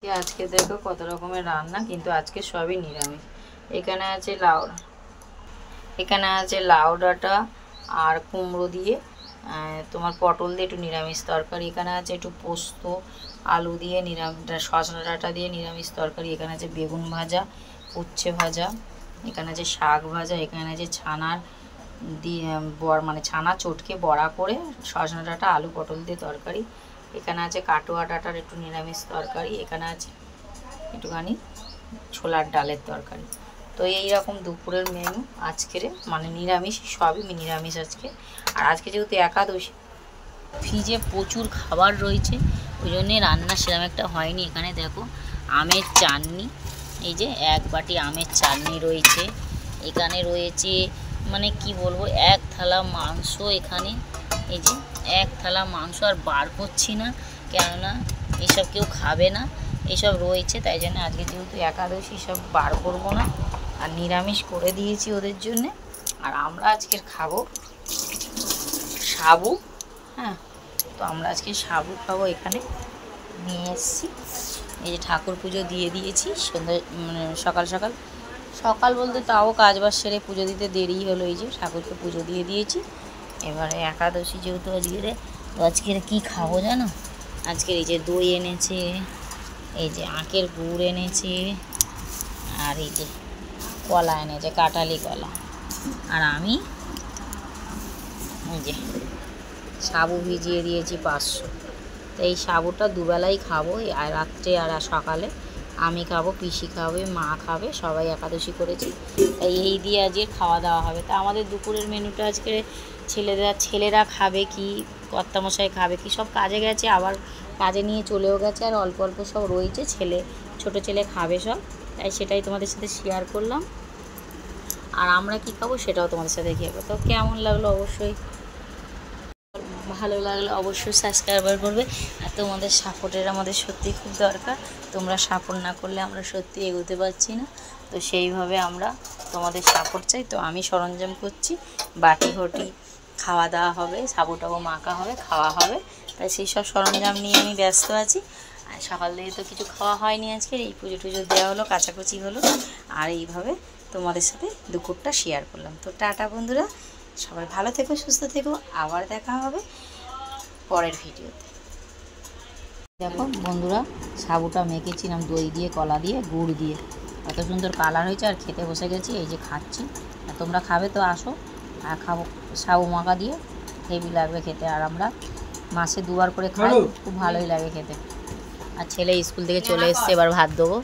আজকে দেখো কত রকমের রান্না, কিন্তু আজকে সবই নিরামিষ। এখানে আছে লাউ ডাঁটা আর কুমড়ো দিয়ে তোমার পটল দিয়ে একটু নিরামিষ তরকারি। এখানে আছে একটু পোস্ত আলু দিয়ে নিরামিষ, সজনা ডাঁটা দিয়ে নিরামিষ তরকারি। এখানে আছে বেগুন ভাজা, উচ্ছে ভাজা, এখানে আছে শাক ভাজা, এখানে আছে ছানার দিয়ে মানে ছানা চটকে বড়া করে সজনা ডাঁটা আলু পটল দিয়ে তরকারি। এখানে আছে কাটোয়া ডাঁটার একটু নিরামিষ তরকারি। এখানে আছে একটুখানি ছোলার ডালের তরকারি। তো এই রকম দুপুরের মেনু আজকের, মানে নিরামিষ, সবই নিরামিষ আজকে। আর আজকে যেহেতু একাদশী, ফ্রিজে প্রচুর খাবার রয়েছে, ওই জন্যে রান্না সেরকম একটা হয়নি। এখানে দেখো আমের চাটনি, এই যে এক বাটি আমের চাটনি রয়েছে। এখানে রয়েছে মানে কি বলবো, এক থালা মাংস। এখানে এই যে এক থালা মাংস, আর বার করছি না কেননা এসব কেউ খাবে না, এসব রয়েছে, তাই জন্য আজকে যেহেতু একাদশী সব বার করবো না, আর নিরামিষ করে দিয়েছি ওদের জন্যে। আর আমরা আজকের খাবো সাবু। হ্যাঁ, তো আমরা আজকে সাবু খাবো। এখানে নিয়ে এসেছি, এই যে ঠাকুর পুজো দিয়ে দিয়েছি সন্ধ্যা, মানে সকাল বলতে তাও কাজবাজ সেরে পুজো দিতে দেরি হলো। এই যে ঠাকুরকে পুজো দিয়ে দিয়েছি। এবারে একাদশী যেহেতু আজকের কি খাবো জানো, আজকের এই যে দই এনেছে, এই যে আখের গুড় এনেছে, আর এই যে কলা এনেছে, কাঁঠালি কলা। আর আমি এই যে সাবু ভিজিয়ে দিয়েছি 500। তো এই সাবুটা দুবেলাই খাবো, আর রাত্রে আর সকালে আমি খাবো, পিসি খাবে, মা খাবে, সবাই একাদশী করেছি, তাই এই দিয়ে আজকে খাওয়া দাওয়া হবে। তা আমাদের দুপুরের মেনুটা আজকে ছেলেরা খাবে কি, কর্তামশাই খাবে কি, সব কাজে গেছে, আবার কাজে নিয়ে চলেও গেছে, আর অল্প অল্প সব রয়েছে, ছোটো ছেলে খাবে সব, তাই সেটাই তোমাদের সাথে শেয়ার করলাম। আর আমরা কি খাবো সেটাও তোমাদের সাথে খেয়ে। তো কেমন লাগলো অবশ্যই, ভালো লাগলে অবশ্যই সাবস্ক্রাইবার করবে। আর তোমাদের সাপোর্টের আমাদের সত্যি খুব দরকার, তোমরা সাপোর্ট না করলে আমরা সত্যি এগোতে পারছি না। তো সেইভাবে আমরা তোমাদের সাপোর্ট চাই। তো আমি সরঞ্জাম করছি, বাটি ঘটি খাওয়া দাওয়া হবে, সাবুটাবু মাখা হবে, খাওয়া হবে, তাই সেই সব সরঞ্জাম নিয়ে আমি ব্যস্ত আছি। আর সকাল থেকে তো কিছু খাওয়া হয়নি আজকে, এই পুজো টুজো দেওয়া হলো, কাচাকুচি হলো, আর এইভাবে তোমাদের সাথে দুপুরটা শেয়ার করলাম। তো টাটা বন্ধুরা, সবাই ভালো থেকো, সুস্থ থেকো, আবার দেখা হবে পরের ভিডিওতে। দেখো বন্ধুরা, সাবুটা মেখেছিলাম দই দিয়ে, কলা দিয়ে, গুড় দিয়ে, কত সুন্দর কালার হয়েছে। আর খেতে বসে গেছি, এই যে খাচ্ছি। আর তোমরা খাবে তো আসো, আর খাবো সাবু মাখা দিয়ে, হেভি লাগবে খেতে। আর আমরা মাসে 2 বার করে খাই, খুব ভালোই লাগে খেতে। আর ছেলে স্কুল থেকে চলে এসছে, এবার ভাত দেবো।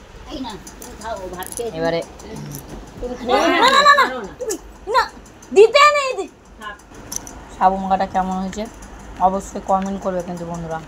এবারে সাবু মাখাটা কেমন হয়েছে অবশ্যই কমেন্ট করবে কিন্তু বন্ধুরা।